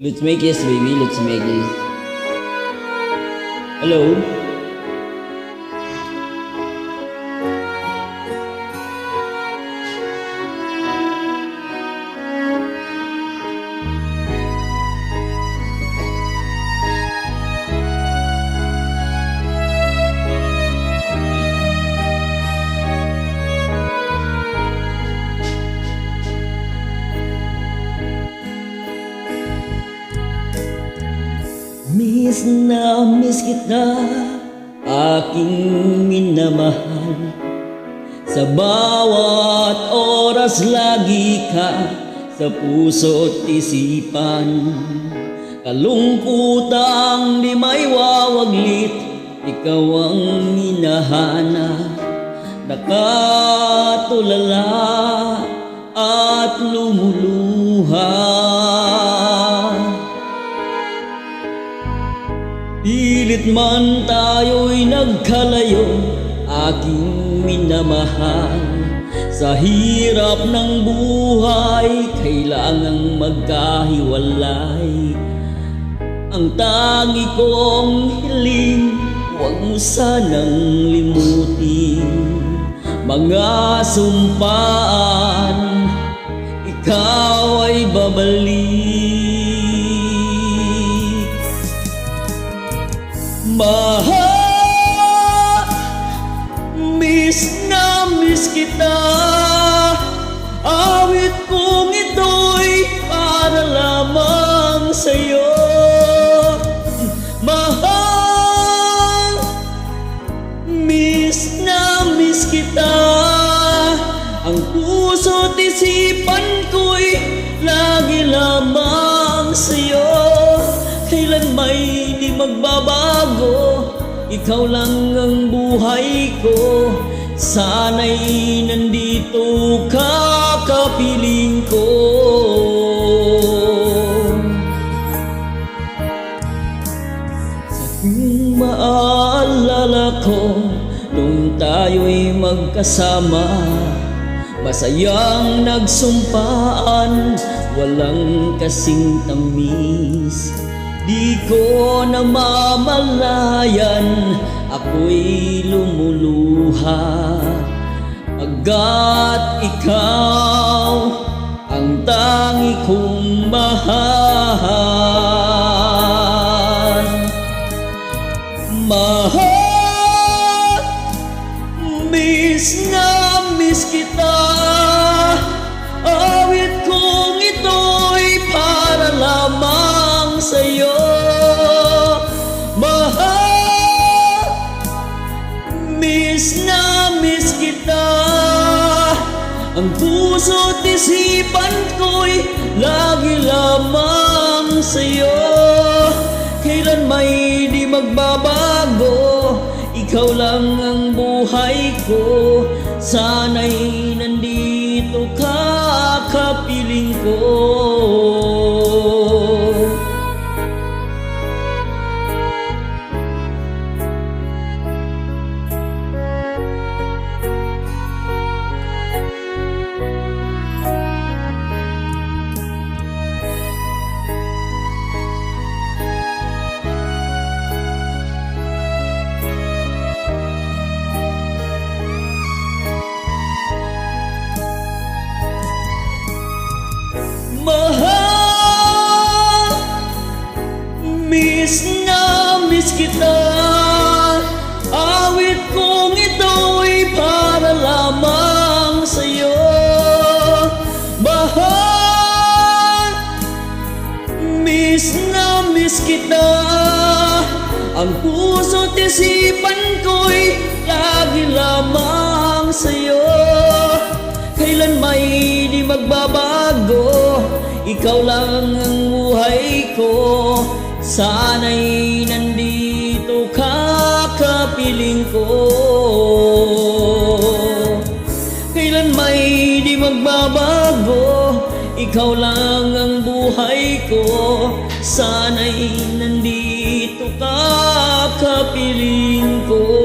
Let's make this, baby. Let's make this. Hello? Miss na miss kita, aking minamahal. Sa bawat oras lagi ka sa puso't isipan. Kalungkutang di may wawaglit, ikaw ang hinahanap. Nakatulala at lumuluha. Pilit man tayo'y nagkalayo, aking minamahal. Sa hirap ng buhay, kailangang magkahiwalay. Ang tangi kong hiling, huwag mo sanang limutin. Mga sumpaan, ikaw ay babalik. Mahal, miss na miss kita. Awit kong ito'y para lamang sa'yo. Mahal, miss na miss kita. Ang puso't isipan ko'y lagi lamang sa'yo. Kailan may di magbabago, ikaw lang ang buhay ko. Sana'y nandito ka, kapiling ko. Sa tuwing maalala ko, nung tayo'y magkasama, masayang nagsumpaan, walang kasing tamis. Di ko namamalayan, ako'y lumuluha. Agad ikaw ang tangi kong mahal. Mahal, miss na miss kita. Awit kong ito'y para lamang sa'yo. Mahal, miss na miss kita. Ang puso't isipan ko'y lagi lamang sa'yo. Kailan may di magbabago, ikaw lang ang buhay ko. Sana'y nandito ka, kapiling ko. Mahal, miss na miss kita. Awit kong ito'y para lamang sa'yo. Mahal, miss na miss kita. Ang puso't isipan ko'y lagi lamang sa'yo. Kailan may di magbabago, ikaw lang ang buhay ko. Sana'y nandito ka, kapiling ko. Kailan may di magbabago, ikaw lang ang buhay ko. Sana'y nandito ka, kapiling ko.